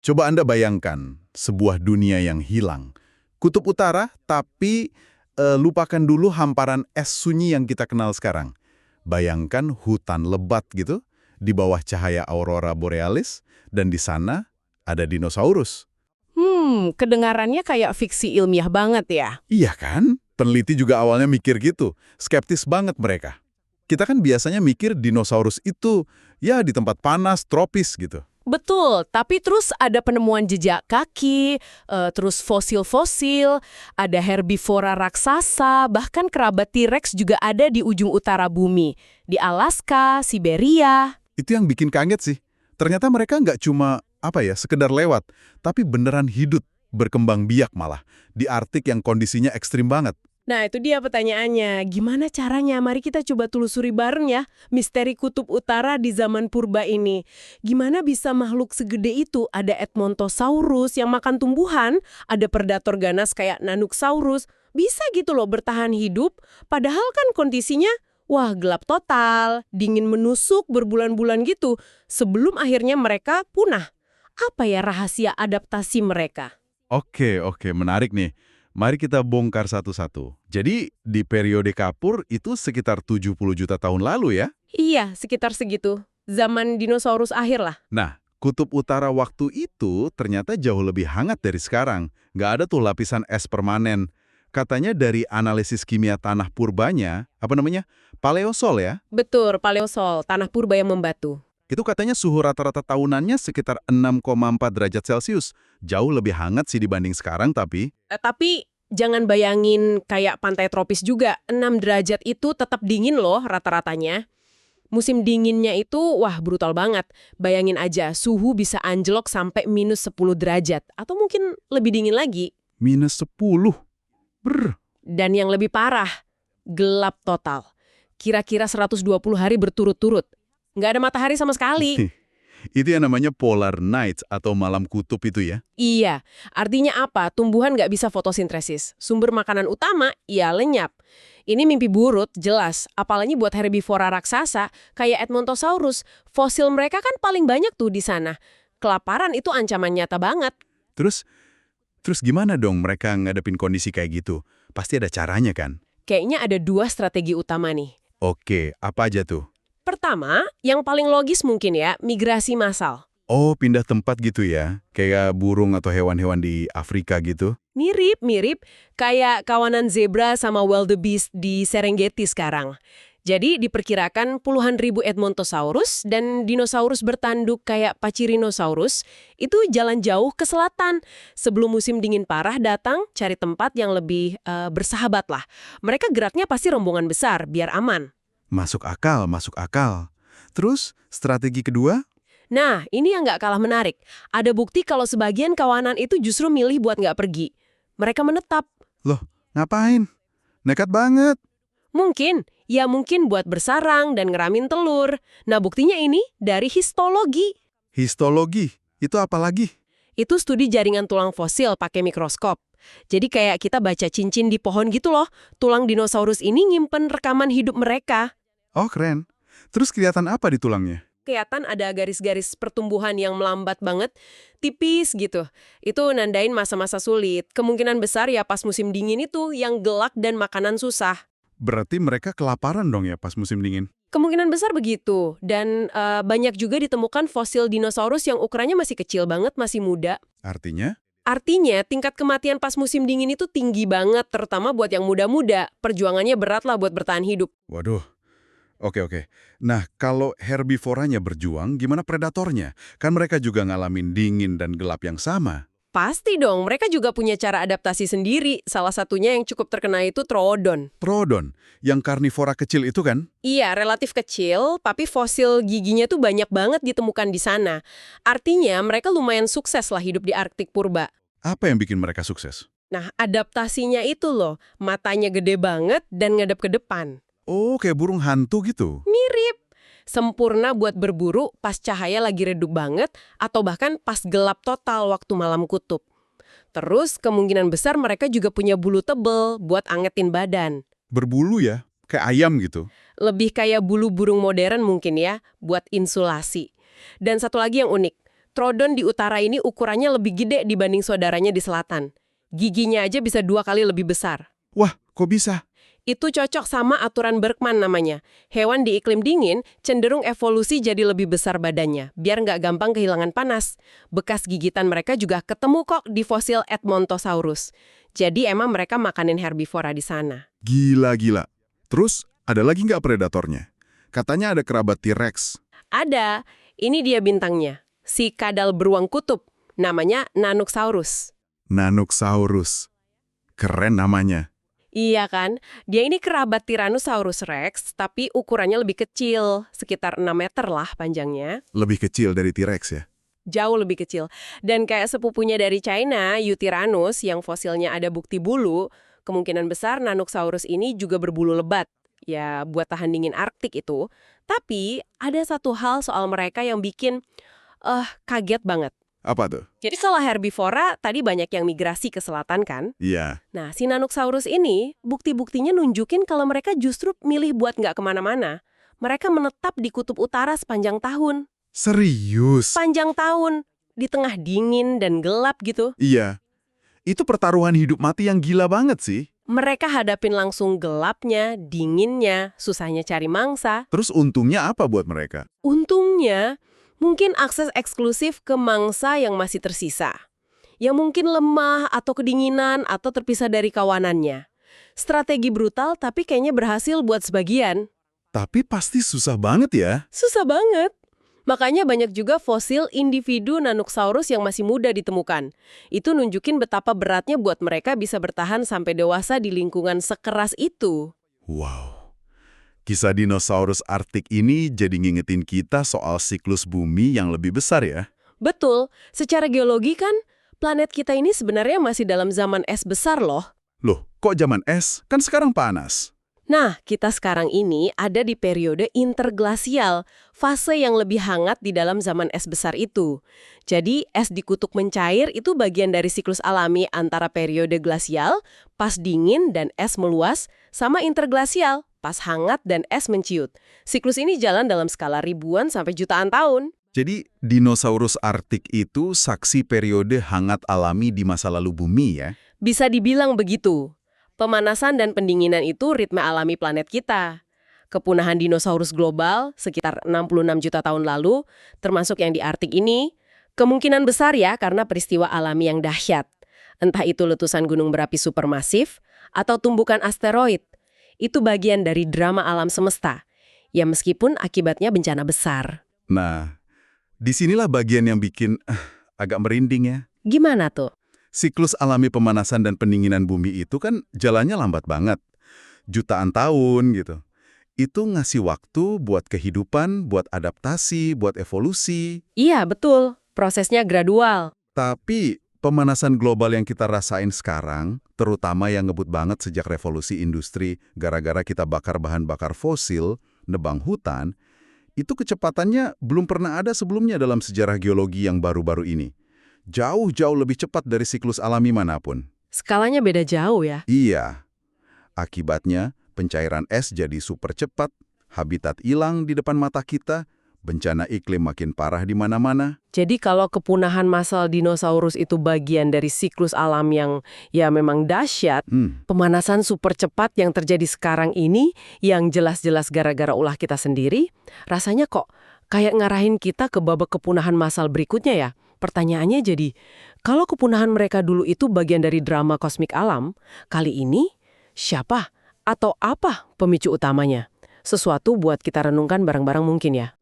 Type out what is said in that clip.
Coba Anda bayangkan sebuah dunia yang hilang. Kutub utara, tapi lupakan dulu hamparan es sunyi yang kita kenal sekarang. Bayangkan hutan lebat gitu, di bawah cahaya aurora borealis, dan di sana ada dinosaurus. Kedengarannya kayak fiksi ilmiah banget ya. Iya kan? Peneliti juga awalnya mikir gitu. Skeptis banget mereka. Kita kan biasanya mikir dinosaurus itu ya di tempat panas, tropis gitu. Betul, tapi terus ada penemuan jejak kaki, terus fosil-fosil, ada herbivora raksasa, bahkan kerabat T-Rex juga ada di ujung utara bumi, di Alaska, Siberia. Itu yang bikin kaget sih. Ternyata mereka nggak cuma, sekedar lewat, tapi beneran hidup, berkembang biak malah, di Arktik yang kondisinya ekstrim banget. Nah, itu dia pertanyaannya. Gimana caranya? Mari kita coba telusuri bareng ya, misteri kutub utara di zaman purba ini. Gimana bisa makhluk segede itu? Ada Edmontosaurus yang makan tumbuhan, ada predator ganas kayak Nanooksaurus. Bisa gitu loh bertahan hidup, padahal kan kondisinya, wah gelap total, dingin menusuk berbulan-bulan gitu, sebelum akhirnya mereka punah. Apa ya rahasia adaptasi mereka? Oke, menarik nih. Mari kita bongkar satu-satu. Jadi, di periode Kapur itu sekitar 70 juta tahun lalu ya? Iya, sekitar segitu. Zaman dinosaurus akhir lah. Nah, kutub utara waktu itu ternyata jauh lebih hangat dari sekarang. Nggak ada tuh lapisan es permanen. Katanya dari analisis kimia tanah purbanya, paleosol ya, Betul, paleosol, tanah purba yang membatu. itu katanya suhu rata-rata tahunannya sekitar 6,4 derajat Celcius. Jauh lebih hangat sih dibanding sekarang tapi... Tapi jangan bayangin kayak pantai tropis juga. 6 derajat itu tetap dingin loh rata-ratanya. Musim dinginnya itu, wah brutal banget. Bayangin aja, suhu bisa anjlok sampai -10 derajat. Atau mungkin lebih dingin lagi. -10. Dan yang lebih parah, gelap total. Kira-kira 120 hari berturut-turut. Nggak ada matahari sama sekali. Itu yang namanya polar nights atau malam kutub itu ya? Iya, artinya apa? Tumbuhan nggak bisa fotosintesis. Sumber makanan utama, ya lenyap. Ini mimpi buruk, jelas. Apalagi buat herbivora raksasa, kayak Edmontosaurus. Fosil mereka kan paling banyak tuh di sana. Kelaparan itu ancaman nyata banget. Terus gimana dong mereka ngadepin kondisi kayak gitu? Pasti ada caranya kan? Kayaknya ada 2 strategi utama nih. Oke, apa aja tuh? Pertama, yang paling logis mungkin ya, migrasi massal. Oh, pindah tempat gitu ya? Kayak burung atau hewan-hewan di Afrika gitu? Mirip, kayak kawanan zebra sama wildebeest di Serengeti sekarang. Jadi diperkirakan puluhan ribu Edmontosaurus dan dinosaurus bertanduk kayak Pachyrhinosaurus itu jalan jauh ke selatan. Sebelum musim dingin parah datang, cari tempat yang lebih bersahabat lah. Mereka geraknya pasti rombongan besar, biar aman. Masuk akal. Terus, strategi kedua? Nah, ini yang nggak kalah menarik. Ada bukti kalau sebagian kawanan itu justru milih buat nggak pergi. Mereka menetap. Loh, ngapain? Nekat banget. Mungkin buat bersarang dan ngeramin telur. Nah, buktinya ini dari histologi. Histologi? Itu apa lagi? Itu studi jaringan tulang fosil pakai mikroskop. Jadi kayak kita baca cincin di pohon gitu loh. Tulang dinosaurus ini nyimpen rekaman hidup mereka. Oh, keren. Terus kelihatan apa di tulangnya? Kelihatan ada garis-garis pertumbuhan yang melambat banget, tipis gitu. Itu nandain masa-masa sulit. Kemungkinan besar ya pas musim dingin itu yang gelap dan makanan susah. Berarti mereka kelaparan dong ya pas musim dingin? Kemungkinan besar begitu. Dan banyak juga ditemukan fosil dinosaurus yang ukurannya masih kecil banget, masih muda. Artinya? Artinya, tingkat kematian pas musim dingin itu tinggi banget, terutama buat yang muda-muda. Perjuangannya berat lah buat bertahan hidup. Waduh. Oke. Nah, kalau herbivoranya berjuang, gimana predatornya? Kan mereka juga ngalamin dingin dan gelap yang sama. Pasti dong, mereka juga punya cara adaptasi sendiri. Salah satunya yang cukup terkenal itu Troodon. Troodon, yang karnivora kecil itu kan? Iya, relatif kecil, tapi fosil giginya tuh banyak banget ditemukan di sana. Artinya, mereka lumayan sukses lah hidup di Arktik purba. Apa yang bikin mereka sukses? Nah, adaptasinya itu loh, matanya gede banget dan ngadep ke depan. Oh, kayak burung hantu gitu? Mirip. Sempurna buat berburu pas cahaya lagi redup banget atau bahkan pas gelap total waktu malam kutub. Terus kemungkinan besar mereka juga punya bulu tebel buat angetin badan. Berbulu ya? Kayak ayam gitu? Lebih kayak bulu burung modern mungkin ya, buat insulasi. Dan satu lagi yang unik, Troodon di utara ini ukurannya lebih gede dibanding saudaranya di selatan. Giginya aja bisa 2 kali lebih besar. Wah, kok bisa? Itu cocok sama aturan Berkman namanya. Hewan di iklim dingin cenderung evolusi jadi lebih besar badannya, biar nggak gampang kehilangan panas. Bekas gigitan mereka juga ketemu kok di fosil Edmontosaurus. Jadi emang mereka makanin herbivora di sana. Gila-gila. Terus, ada lagi nggak predatornya? Katanya ada kerabat T-Rex. Ada, ini dia bintangnya. Si kadal beruang kutub, namanya Nanosaurus. Nanosaurus. Keren namanya. Iya kan? Dia ini kerabat Tyrannosaurus Rex, tapi ukurannya lebih kecil, sekitar 6 meter lah panjangnya. Lebih kecil dari T-Rex ya? Jauh lebih kecil. Dan kayak sepupunya dari China, Eutyrannus, yang fosilnya ada bukti bulu, kemungkinan besar Nanosaurus ini juga berbulu lebat. Ya, buat tahan dingin Arktik itu. Tapi, ada satu hal soal mereka yang bikin, kaget banget. Apa tuh? Jadi kalau herbivora, tadi banyak yang migrasi ke selatan kan? Iya. Nah, si Nanosaurus ini, bukti-buktinya nunjukin kalau mereka justru milih buat nggak kemana-mana. Mereka menetap di kutub utara sepanjang tahun. Serius? Sepanjang tahun. Di tengah dingin dan gelap gitu. Iya. Itu pertaruhan hidup mati yang gila banget sih. Mereka hadapin langsung gelapnya, dinginnya, susahnya cari mangsa. Terus untungnya apa buat mereka? Untungnya, mungkin akses eksklusif ke mangsa yang masih tersisa. Yang mungkin lemah atau kedinginan atau terpisah dari kawanannya. Strategi brutal tapi kayaknya berhasil buat sebagian. Tapi pasti susah banget ya. Susah banget. Makanya banyak juga fosil individu Nanosaurus yang masih muda ditemukan. Itu nunjukin betapa beratnya buat mereka bisa bertahan sampai dewasa di lingkungan sekeras itu. Wow. Kisah dinosaurus Arktik ini jadi ngingetin kita soal siklus bumi yang lebih besar ya. Betul, secara geologi kan, planet kita ini sebenarnya masih dalam zaman es besar loh. Loh, kok zaman es? Kan sekarang panas. Nah, kita sekarang ini ada di periode interglasial, fase yang lebih hangat di dalam zaman es besar itu. Jadi, es di kutub mencair itu bagian dari siklus alami antara periode glasial, pas dingin dan es meluas, sama interglasial, pas hangat dan es menciut. Siklus ini jalan dalam skala ribuan sampai jutaan tahun. Jadi, dinosaurus Arktik itu saksi periode hangat alami di masa lalu bumi ya? Bisa dibilang begitu. Pemanasan dan pendinginan itu ritme alami planet kita. Kepunahan dinosaurus global sekitar 66 juta tahun lalu, termasuk yang di Arktik ini, kemungkinan besar ya karena peristiwa alami yang dahsyat. Entah itu letusan gunung berapi supermasif atau tumbukan asteroid. Itu bagian dari drama alam semesta. Ya meskipun akibatnya bencana besar. Nah, disinilah bagian yang bikin agak merinding ya. Gimana tuh? Siklus alami pemanasan dan pendinginan bumi itu kan jalannya lambat banget. Jutaan tahun gitu. Itu ngasih waktu buat kehidupan, buat adaptasi, buat evolusi. Iya, betul. Prosesnya gradual. Tapi pemanasan global yang kita rasain sekarang, terutama yang ngebut banget sejak revolusi industri gara-gara kita bakar bahan bakar fosil, nebang hutan, itu kecepatannya belum pernah ada sebelumnya dalam sejarah geologi yang baru-baru ini. Jauh-jauh lebih cepat dari siklus alami manapun. Skalanya beda jauh ya. Iya. Akibatnya, pencairan es jadi super cepat, habitat hilang di depan mata kita, bencana iklim makin parah di mana-mana. Jadi kalau kepunahan massal dinosaurus itu bagian dari siklus alam yang ya memang dahsyat, pemanasan super cepat yang terjadi sekarang ini yang jelas-jelas gara-gara ulah kita sendiri, rasanya kok kayak ngarahin kita ke babak kepunahan massal berikutnya ya. Pertanyaannya jadi, kalau kepunahan mereka dulu itu bagian dari drama kosmik alam, kali ini siapa atau apa pemicu utamanya? Sesuatu buat kita renungkan bareng-bareng mungkin ya.